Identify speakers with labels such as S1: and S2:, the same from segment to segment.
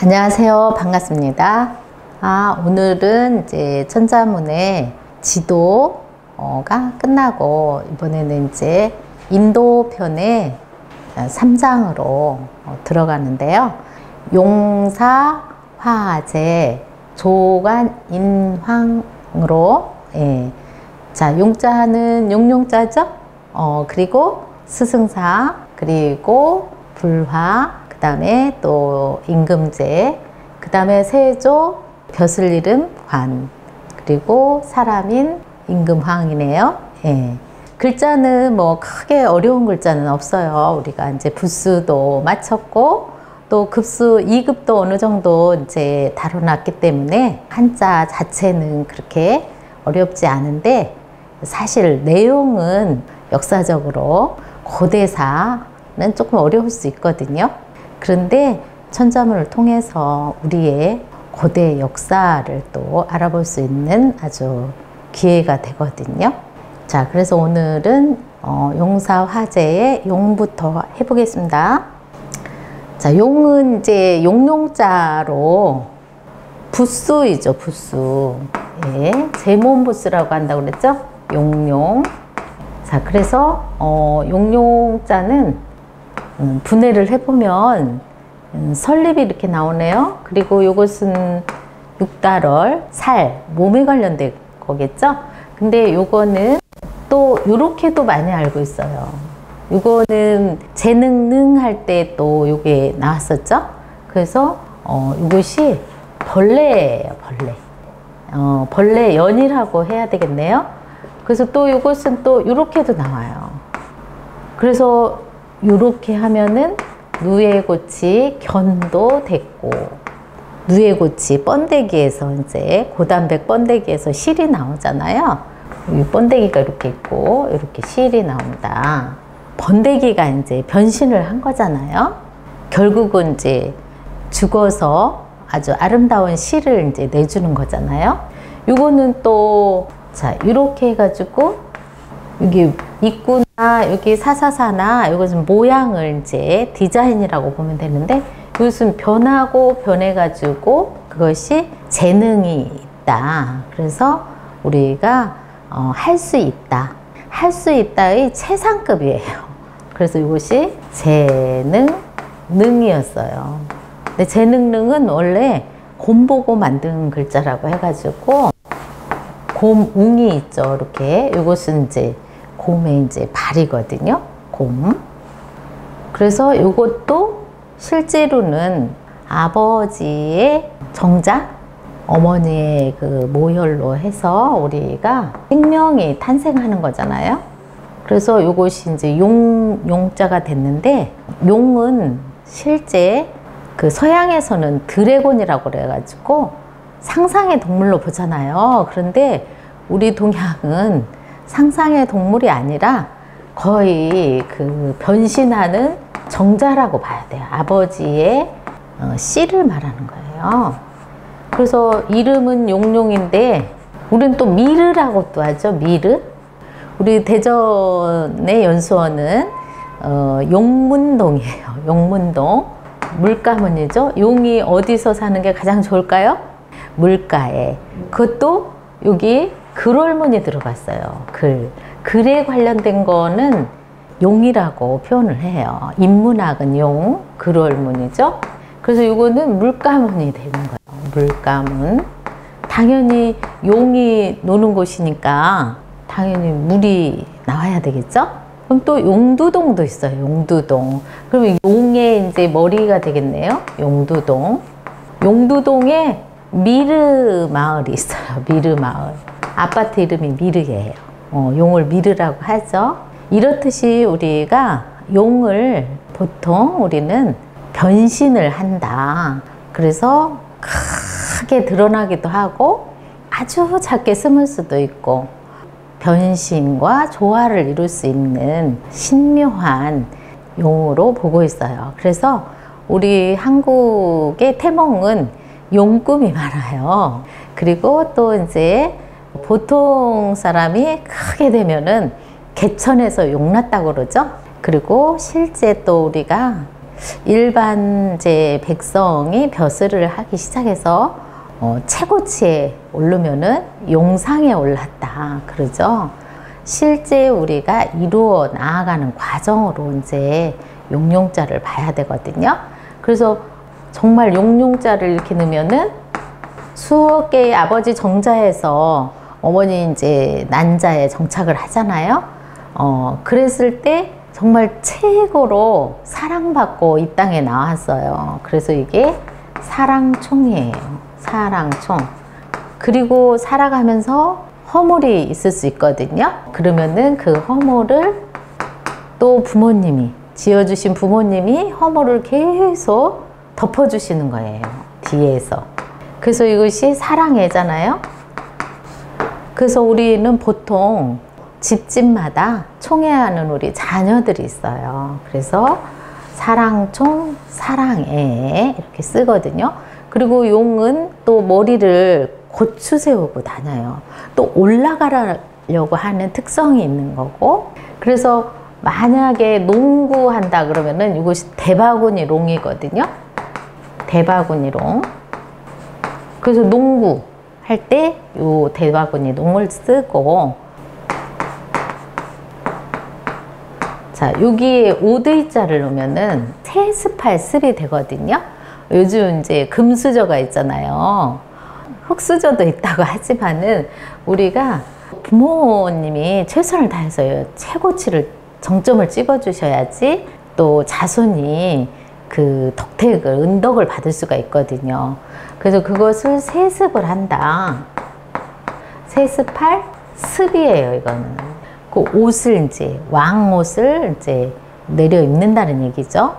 S1: 안녕하세요. 반갑습니다. 오늘은 이제 천자문의 지도가 끝나고 이번에는 이제 인도 편의 3장으로 들어가는데요. 용사, 화재, 조관, 인황으로, 자, 용자는 용용자죠. 그리고 스승사, 그리고 불화, 그 다음에 또 임금제, 그 다음에 세조, 벼슬 이름 관, 그리고 사람인 임금황이네요. 글자는 뭐 크게 어려운 글자는 없어요. 우리가 이제 부수도 맞췄고 또 급수 2급도 어느 정도 이제 다뤄놨기 때문에 한자 자체는 그렇게 어렵지 않은데, 사실 내용은 역사적으로 고대사는 조금 어려울 수 있거든요. 그런데 천자문을 통해서 우리의 고대 역사를 또 알아볼 수 있는 아주 기회가 되거든요. 자, 그래서 오늘은 용사 화재의 용부터 해보겠습니다. 자, 용은 이제 용용자로 부수이죠, 부수. 제몬부수라고 한다고 그랬죠? 용용. 자, 그래서 용용자는 분해를 해보면 설립이 이렇게 나오네요. 그리고 이것은 육달월, 살, 몸에 관련된 거겠죠? 근데 요거는 또 요렇게도 많이 알고 있어요. 요거는 재능능 할 때 또 요게 나왔었죠? 그래서 이것이 벌레예요, 벌레. 벌레 연이라고 해야 되겠네요. 그래서 또 요것은 또 요렇게도 나와요. 그래서 요렇게 하면은 누에고치 견도 됐고, 누에고치 번데기에서 이제 고단백 번데기에서 실이 나오잖아요. 이 번데기가 이렇게 있고 이렇게 실이 나온다. 번데기가 이제 변신을 한 거잖아요. 결국은 이제 죽어서 아주 아름다운 실을 이제 내주는 거잖아요. 요거는 또 자, 이렇게 해가지고 여기 입구나 여기 사사사나 이것은 모양을 이제 디자인이라고 보면 되는데, 이것은 변하고 변해가지고 그것이 재능이 있다. 그래서 우리가 할 수 있다. 할 수 있다의 최상급이에요. 그래서 이것이 재능능이었어요. 근데 재능능은 원래 곰 보고 만든 글자라고 해가지고 곰웅이 있죠. 이렇게. 이것은 이제 곰의 이제 발이거든요. 곰. 그래서 이것도 실제로는 아버지의 정자, 어머니의 그 모혈로 해서 우리가 생명이 탄생하는 거잖아요. 그래서 이것이 이제 용자가 됐는데, 용은 실제 그 서양에서는 드래곤이라고 그래가지고 상상의 동물로 보잖아요. 그런데 우리 동양은 상상의 동물이 아니라 거의 그 변신하는 정자라고 봐야 돼요. 아버지의 씨를 말하는 거예요. 그래서 이름은 용용인데 우리는 또 미르라고 또 하죠. 미르. 우리 대전의 연수원은 용문동이에요. 용문동. 물가문이죠. 용이 어디서 사는 게 가장 좋을까요? 물가에. 그것도 여기 글월문이 들어갔어요. 글에 관련된 거는 용이라고 표현을 해요. 인문학은 용, 글월문이죠. 그래서 이거는 물가문이 되는 거예요. 물가문. 당연히 용이 노는 곳이니까 당연히 물이 나와야 되겠죠? 그럼 또 용두동도 있어요. 용두동. 그러면 용의 이제 머리가 되겠네요. 용두동. 용두동에 미르 마을이 있어요. 미르 마을. 아파트 이름이 미르예요. 용을 미르라고 하죠. 이렇듯이 우리가 용을 보통 우리는 변신을 한다. 그래서 크게 드러나기도 하고 아주 작게 숨을 수도 있고, 변신과 조화를 이룰 수 있는 신묘한 용으로 보고 있어요. 그래서 우리 한국의 태몽은 용꿈이 많아요. 그리고 또 이제 보통 사람이 크게 되면은 개천에서 용났다고 그러죠. 그리고 실제 또 우리가 일반 이제 백성이 벼슬을 하기 시작해서 최고치에 오르면은 용상에 올랐다 그러죠. 실제 우리가 이루어 나아가는 과정으로 이제 용용자를 봐야 되거든요. 그래서 정말 용용자를 이렇게 넣으면은 수억 개의 아버지 정자에서 어머니 이제 난자에 정착을 하잖아요. 그랬을 때 정말 최고로 사랑받고 이 땅에 나왔어요. 그래서 이게 사랑총이에요. 사랑총. 그리고 살아가면서 허물이 있을 수 있거든요. 그러면은 그 허물을 또 부모님이, 지어주신 부모님이 허물을 계속 덮어주시는 거예요. 뒤에서. 그래서 이것이 사랑애잖아요. 그래서 우리는 보통 집집마다 총애하는 우리 자녀들이 있어요. 그래서 사랑총, 사랑애 이렇게 쓰거든요. 그리고 용은 또 머리를 고추 세우고 다녀요. 또 올라가려고 하는 특성이 있는 거고, 그래서 만약에 농구한다 그러면은 이것이 대바구니 롱이거든요. 대바구니 롱. 그래서 농구 할 때 요 대바구니 롱을 쓰고, 자, 여기에 5대자를 놓으면은 세습할 습이 되거든요. 요즘 이제 금수저가 있잖아요. 흙수저도 있다고 하지만은 우리가 부모님이 최선을 다해서 최고치를 정점을 찍어 주셔야지 또 자손이 그 덕택을, 은덕을 받을 수가 있거든요. 그래서 그것을 세습을 한다. 세습할 습이에요, 이거는. 그 옷을 이제, 왕옷을 이제 내려 입는다는 얘기죠.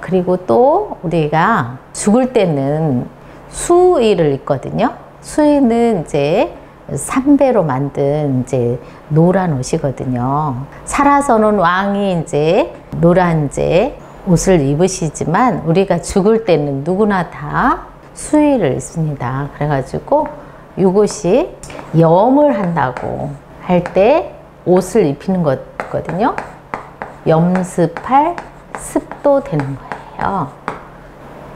S1: 그리고 또 우리가 죽을 때는 수의를 입거든요. 수의는 이제 삼배로 만든 이제 노란 옷이거든요. 살아서는 왕이 이제 노란 이제 옷을 입으시지만 우리가 죽을 때는 누구나 다 수의를 입습니다. 그래가지고 이것이 염을 한다고 할 때 옷을 입히는 거거든요. 염습할 습도 되는 거예요.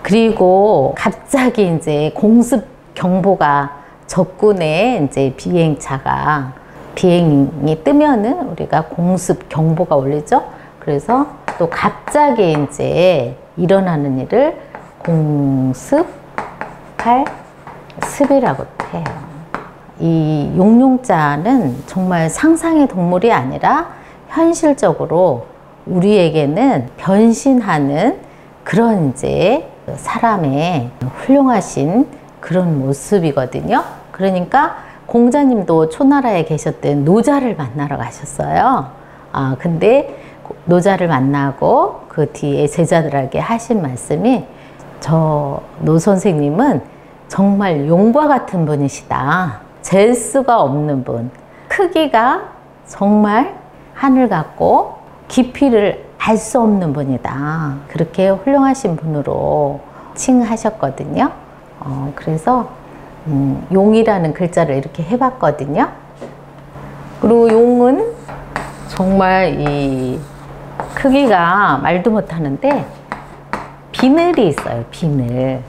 S1: 그리고 갑자기 이제 공습 경보가 적군의 이제 비행차가 비행이 뜨면은 우리가 공습 경보가 울리죠. 그래서 또 갑자기 이제 일어나는 일을 공습할 습이라고 해요. 이 용용자는 정말 상상의 동물이 아니라 현실적으로 우리에게는 변신하는 그런 이제 사람의 훌륭하신 그런 모습이거든요. 그러니까 공자님도 초나라에 계셨던 노자를 만나러 가셨어요. 근데 노자를 만나고 그 뒤에 제자들에게 하신 말씀이, 저 노 선생님은 정말 용과 같은 분이시다. 잴 수가 없는 분. 크기가 정말 하늘 같고 깊이를 알 수 없는 분이다. 그렇게 훌륭하신 분으로 칭하셨거든요. 그래서 용이라는 글자를 이렇게 해봤거든요. 그리고 용은 정말 이 크기가 말도 못하는데 비늘이 있어요. 비늘.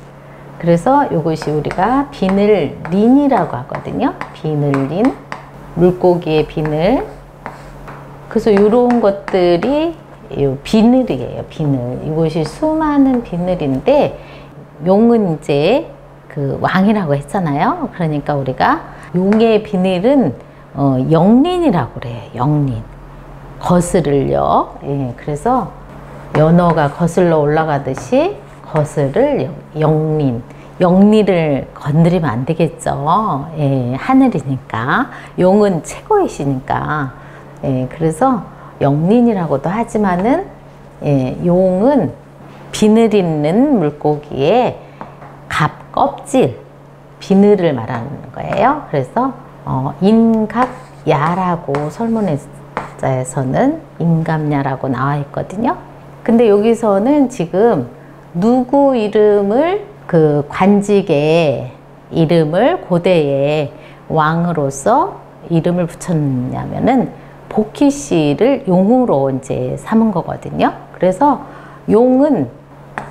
S1: 그래서 이것이 우리가 비늘린이라고 하거든요. 비늘린, 물고기의 비늘. 그래서 이런 것들이 비늘이에요. 비늘. 이것이 수많은 비늘인데, 용은 이제 그 왕이라고 했잖아요. 그러니까 우리가 용의 비늘은 영린이라고 그래요. 영린. 거스를요. 예, 그래서 연어가 거슬러 올라가듯이 거스를 영린. 영리를 건드리면 안 되겠죠. 예, 하늘이니까. 용은 최고이시니까. 예, 그래서 영린이라고도 하지만은, 예, 용은 비늘 있는 물고기의 갑 껍질, 비늘을 말하는 거예요. 그래서 인갑야라고 설문에서는 인갑야라고 나와 있거든요. 근데 여기서는 지금 누구 이름을, 그 관직의 이름을 고대의 왕으로서 이름을 붙였냐면은 복희 씨를 용으로 이제 삼은 거거든요. 그래서 용은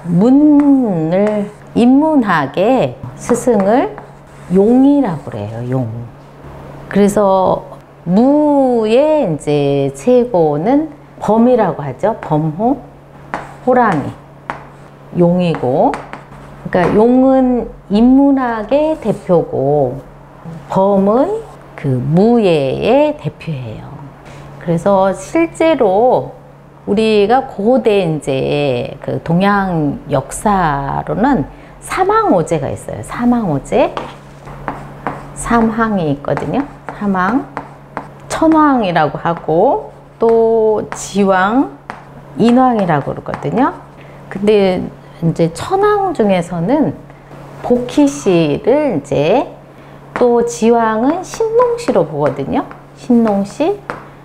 S1: 문을 인문학의 스승을 용이라고 그래요. 용. 그래서 무의 이제 최고는 범이라고 하죠. 범호, 호랑이, 용이고, 그러니까 용은 인문학의 대표고 범은 그 무예의 대표예요. 그래서 실제로 우리가 고대 이제 그 동양 역사로는 삼황오제가 있어요. 삼황오제, 삼황이 있거든요. 삼황, 천황이라고 하고 또 지왕, 인왕이라고 그러거든요. 근데 이제 천황 중에서는 복희씨를 이제 또 지왕은 신농씨로 보거든요. 신농씨.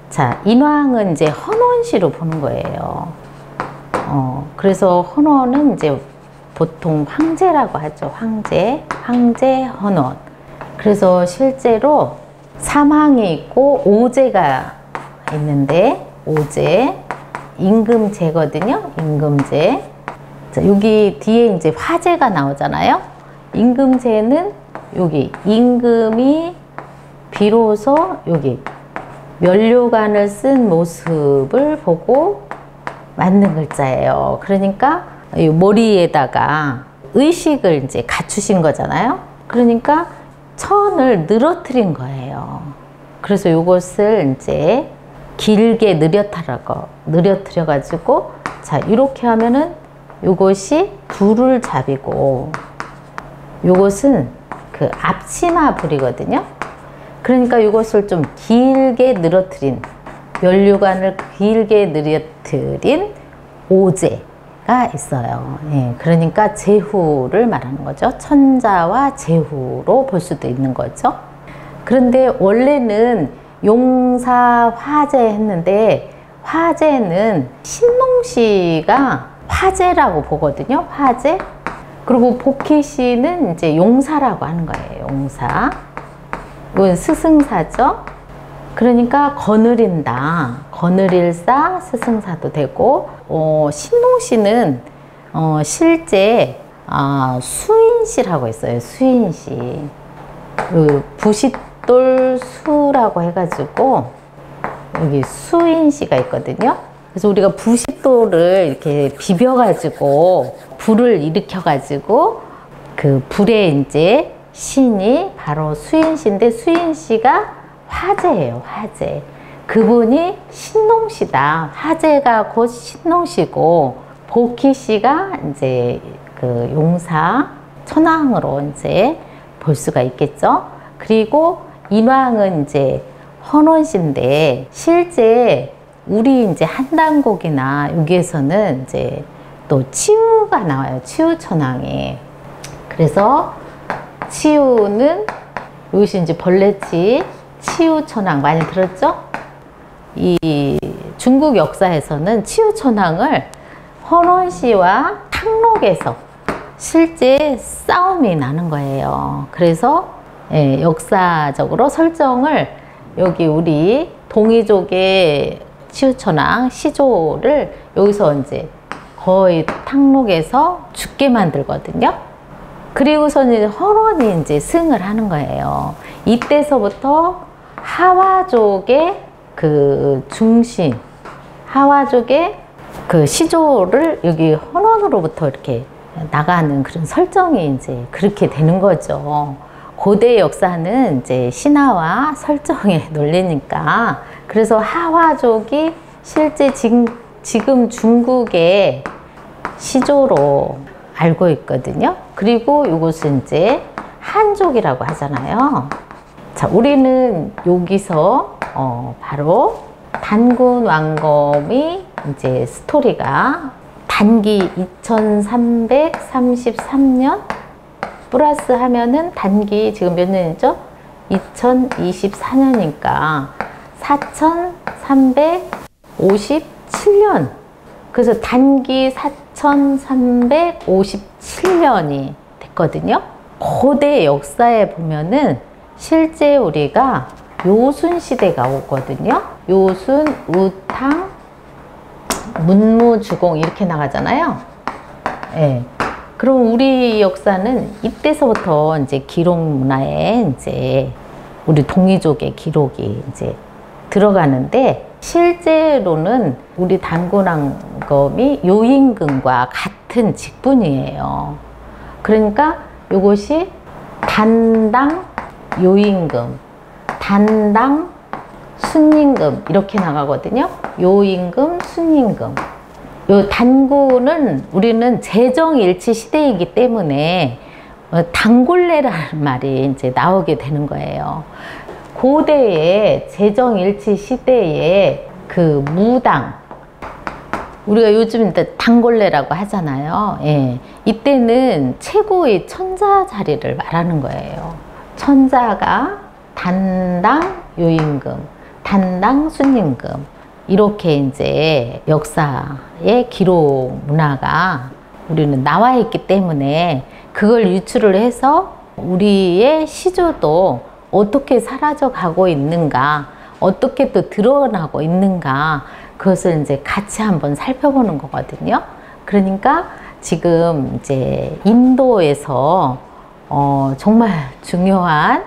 S1: 자, 인왕은 이제 헌원씨로 보는 거예요. 그래서 헌원은 이제 보통 황제라고 하죠. 황제, 헌원. 그래서 실제로 삼황이 있고 오제가 있는데, 오제, 임금제거든요. 임금제. 자, 여기 뒤에 이제 화제가 나오잖아요. 임금제는 여기 임금이 비로소 여기 면류관을 쓴 모습을 보고 만든 글자예요. 그러니까 이 머리에다가 의식을 이제 갖추신 거잖아요. 그러니까 천을 늘어뜨린 거예요. 그래서 이것을 이제 길게 늘어뜨려 가지고, 자, 이렇게 하면은 이것이 불을 잡이고, 이것은 그 앞치마 불이거든요. 그러니까 이것을 좀 길게 늘어뜨린, 면류관을 길게 늘어뜨린 오제가 있어요. 예, 그러니까 제후를 말하는 거죠. 천자와 제후로 볼 수도 있는 거죠. 그런데 원래는 용사 화제 했는데, 화제는 신농씨가 화제라고 보거든요. 화제. 그리고 복희씨는 이제 용사라고 하는 거예요. 용사. 이건 스승사죠. 그러니까 거느린다. 거느릴사, 스승사도 되고, 신농씨는 실제 수인씨라고 있어요. 수인씨. 그 부싯돌 수라고 해가지고 여기 수인씨가 있거든요. 그래서 우리가 부싯돌을 이렇게 비벼가지고 불을 일으켜가지고 그 불에 이제 신이 바로 수인씨인데, 수인씨가 화제예요. 화제. 그분이 신농씨다. 화제가 곧 신농씨고, 복희씨가 이제 그 용사 천황으로 이제 볼 수가 있겠죠. 그리고 인왕은 이제 헌원씨인데, 실제 우리 이제 한단곡이나 여기에서는 이제 또 치우가 나와요. 치우천왕에. 그래서 치우는 이것이 이제 벌레치 치우천왕 많이 들었죠? 이 중국 역사에서는 치우천왕을 헌원씨와 탕록에서 실제 싸움이 나는 거예요. 그래서 예, 역사적으로 설정을 여기 우리 동이족의 치우천왕 시조를 여기서 이제 거의 탕록에서 죽게 만들거든요. 그리고서는 헌원이 이제 승을 하는 거예요. 이때서부터 하와족의 그 중심, 하와족의 그 시조를 여기 헌원으로부터 이렇게 나가는 그런 설정이 이제 그렇게 되는 거죠. 고대 역사는 이제 신화와 설정의 논리니까. 그래서 하와족이 실제 지금 중국의 시조로 알고 있거든요. 그리고 이것은 이제 한족이라고 하잖아요. 자, 우리는 여기서 바로 단군 왕검이 이제 스토리가 단기 2333년 플러스 하면은 단기 지금 몇 년이죠? 2024년이니까 4357년. 그래서 단기 4357년이 됐거든요. 고대 역사에 보면은 실제 우리가 요순 시대가 오거든요. 요순, 우탕, 문무주공 이렇게 나가잖아요. 예. 그럼 우리 역사는 이때서부터 이제 기록 문화에 이제 우리 동이족의 기록이 이제 들어가는데, 실제로는 우리 단군왕검이 요임금과 같은 직분이에요. 그러니까 이것이 단당 요임금, 단당 순임금 이렇게 나가거든요. 요임금, 순임금. 요 단군은 우리는 재정일치 시대이기 때문에 단골레라는 말이 이제 나오게 되는 거예요. 고대의 재정일치 시대에 그 무당, 우리가 요즘 단골레라고 하잖아요. 예. 이때는 최고의 천자 자리를 말하는 거예요. 천자가 단당 요임금, 단당 순임금, 이렇게 이제 역사의 기록 문화가 우리는 나와 있기 때문에 그걸 유출을 해서 우리의 시조도 어떻게 사라져 가고 있는가, 어떻게 또 드러나고 있는가, 그것을 이제 같이 한번 살펴보는 거거든요. 그러니까 지금 이제 인도에서 정말 중요한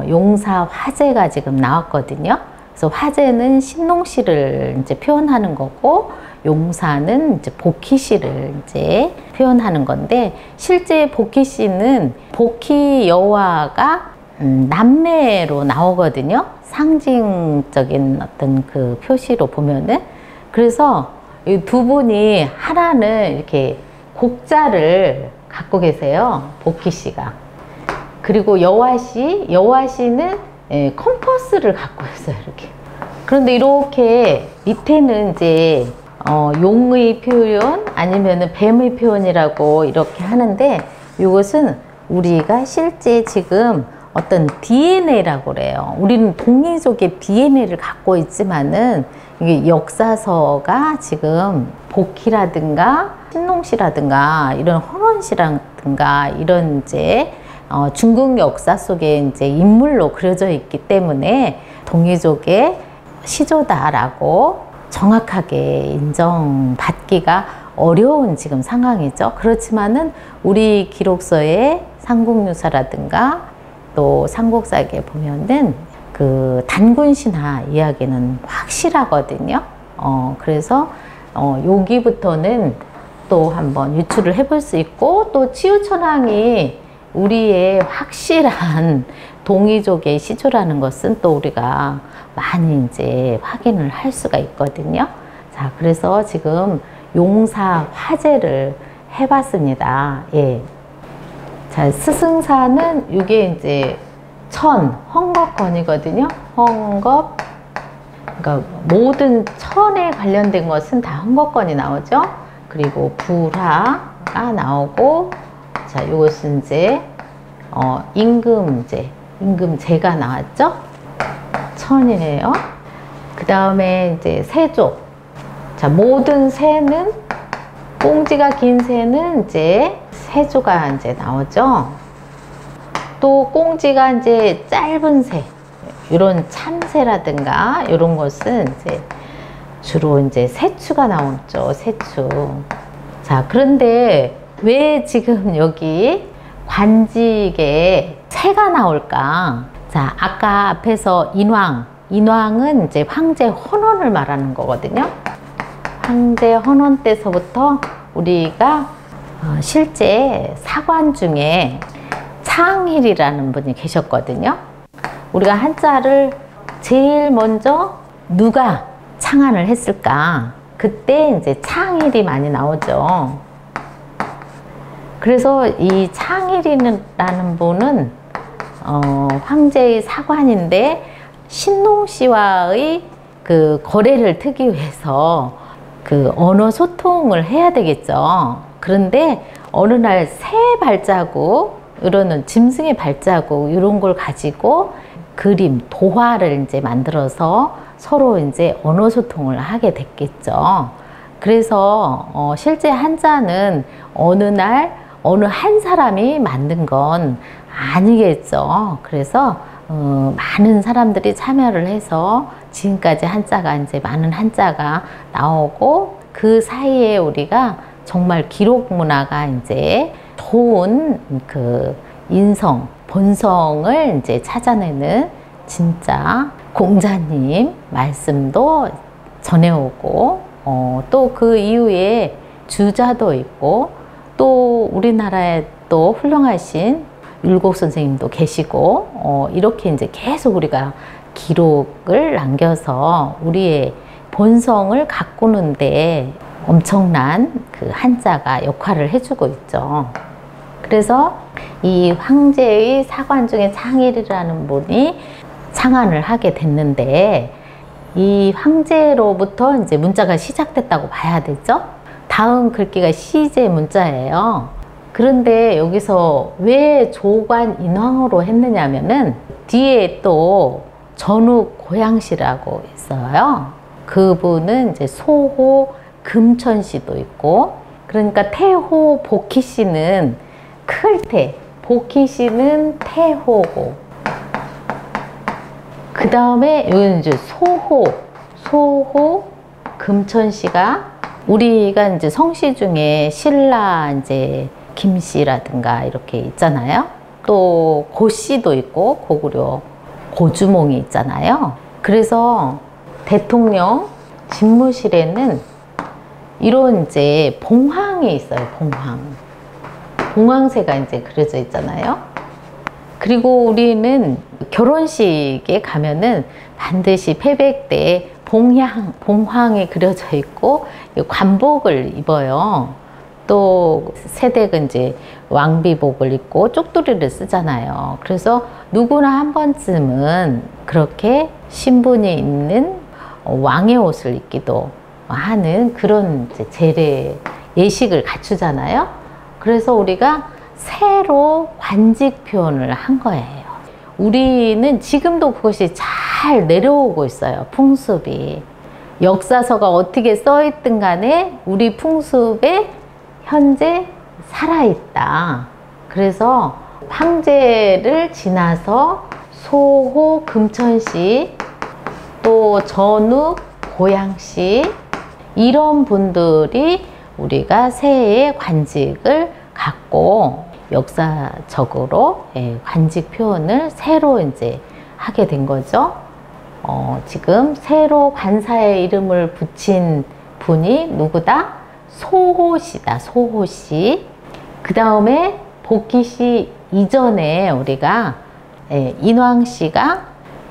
S1: 용사 화제가 지금 나왔거든요. 그래서 화제는 신농시를 이제 표현하는 거고, 용사는 이제 복희시를 이제 표현하는 건데, 실제 복희시는 복희 여화가 남매로 나오거든요. 상징적인 어떤 그 표시로 보면은. 그래서 이 두 분이 하나는 이렇게 곡자를 갖고 계세요. 복희씨가. 그리고 여화씨는 컴퍼스를 갖고 있어요. 이렇게. 그런데 이렇게 밑에는 이제 용의 표현 아니면은 뱀의 표현이라고 이렇게 하는데, 이것은 우리가 실제 지금 어떤 DNA라고 그래요. 우리는 동이족의 DNA를 갖고 있지만은 이게 역사서가 지금 복희라든가 신농시라든가 이런 헌원시라든가 이런 이제 중국 역사 속에 이제 인물로 그려져 있기 때문에 동이족의 시조다라고 정확하게 인정받기가 어려운 지금 상황이죠. 그렇지만은 우리 기록서의 삼국유사라든가 또 삼국사기에 보면은 그 단군신화 이야기는 확실하거든요. 그래서 여기부터는 또 한번 유출을 해볼 수 있고, 또 치유천왕이 우리의 확실한 동이족의 시조라는 것은 또 우리가 많이 이제 확인을 할 수가 있거든요. 자, 그래서 지금 용사 화제를 해봤습니다. 예. 자, 스승사는 이게 이제 헝겊건이거든요. 헝겊. 그러니까 모든 천에 관련된 것은 다 헝겊건이 나오죠. 그리고 불화가 나오고, 자, 이것은 이제 임금제가 나왔죠. 천이에요. 그 다음에 이제 세조. 자, 모든 새는, 꽁지가 긴 새는 이제 세조가 이제 나오죠. 또 꽁지가 이제 짧은 새, 이런 참새라든가 이런 것은 이제 주로 이제 세추가 나오죠. 세추. 자, 그런데 왜 지금 여기 관직에 새가 나올까? 자, 아까 앞에서 인왕은 이제 황제 헌원을 말하는 거거든요. 황제 헌원 때서부터 우리가 실제 사관 중에 창일이라는 분이 계셨거든요. 우리가 한자를 제일 먼저 누가 창안을 했을까? 그때 이제 창일이 많이 나오죠. 그래서 이 창일이라는 분은 황제의 사관인데, 신농시와의 그 거래를 트기 위해서 그 언어 소통을 해야 되겠죠. 그런데 어느 날 새 발자국, 이런 짐승의 발자국 이런 걸 가지고 그림, 도화를 이제 만들어서 서로 이제 언어 소통을 하게 됐겠죠. 그래서 실제 한자는 어느 날 어느 한 사람이 만든 건 아니겠죠. 그래서 많은 사람들이 참여를 해서 지금까지 한자가 이제 많은 한자가 나오고, 그 사이에 우리가 정말 기록 문화가 이제 좋은 그 인성, 본성을 이제 찾아내는 진짜 공자님 말씀도 전해오고, 또 그 이후에 주자도 있고, 또 우리나라에 또 훌륭하신 율곡 선생님도 계시고, 이렇게 이제 계속 우리가 기록을 남겨서 우리의 본성을 가꾸는데 엄청난 그 한자가 역할을 해주고 있죠. 그래서 이 황제의 사관 중에 창일이라는 분이 창안을 하게 됐는데, 이 황제로부터 이제 문자가 시작됐다고 봐야 되죠. 다음 글귀가 시제 문자예요. 그런데 여기서 왜 조관 인왕으로 했느냐면은 뒤에 또 전욱 고양시라고 있어요. 그분은 이제 소호 금천시도 있고, 그러니까 태호 복희씨는 클태, 복희씨는 태호고, 그 다음에 여기는 이제 소호 금천시가 우리가 이제 성씨 중에 신라 이제 김씨라든가 이렇게 있잖아요. 또 고씨도 있고 고구려 고주몽이 있잖아요. 그래서 대통령 집무실에는 이런 이제 봉황이 있어요. 봉황새가 이제 그려져 있잖아요. 그리고 우리는 결혼식에 가면은 반드시 패백 때 봉황이 그려져 있고 관복을 입어요. 또 세댁은 이제 왕비복을 입고 쪽두리를 쓰잖아요. 그래서 누구나 한 번쯤은 그렇게 신분이 있는 왕의 옷을 입기도 하는 그런 이제 제례 예식을 갖추잖아요. 그래서 우리가 새로 관직 표현을 한 거예요. 우리는 지금도 그것이 잘 내려오고 있어요. 풍습이. 역사서가 어떻게 써있든 간에 우리 풍습에 현재 살아있다. 그래서 황제를 지나서 소호 금천시, 또 전욱 고양시, 이런 분들이 우리가 새해의 관직을 갖고 역사적으로 관직 표현을 새로 이제 하게 된 거죠. 지금 새로 관사의 이름을 붙인 분이 누구다? 소호씨다. 소호씨. 그 다음에 복희씨 이전에 우리가 인왕씨가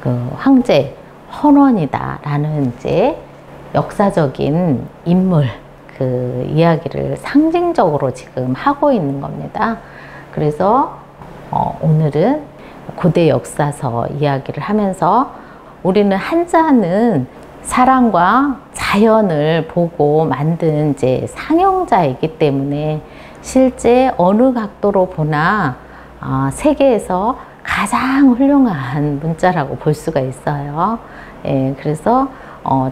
S1: 그 황제 헌원이다 라는 이제 역사적인 인물, 그 이야기를 상징적으로 지금 하고 있는 겁니다. 그래서 오늘은 고대 역사서 이야기를 하면서 우리는 한자는 사람과 자연을 보고 만든 이제 상형자이기 때문에 실제 어느 각도로 보나 세계에서 가장 훌륭한 문자라고 볼 수가 있어요. 그래서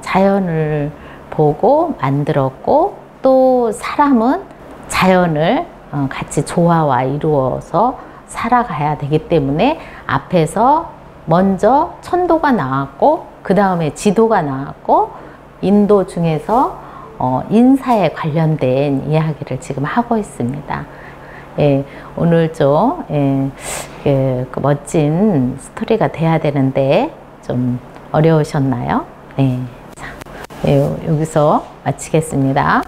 S1: 자연을 보고 만들었고, 또 사람은 자연을 같이 조화와 이루어서 살아가야 되기 때문에 앞에서 먼저 천도가 나왔고, 그 다음에 지도가 나왔고, 인도 중에서 인사에 관련된 이야기를 지금 하고 있습니다. 오늘 좀 그 멋진 스토리가 돼야 되는데 좀 어려우셨나요? 자, 여기서 마치겠습니다.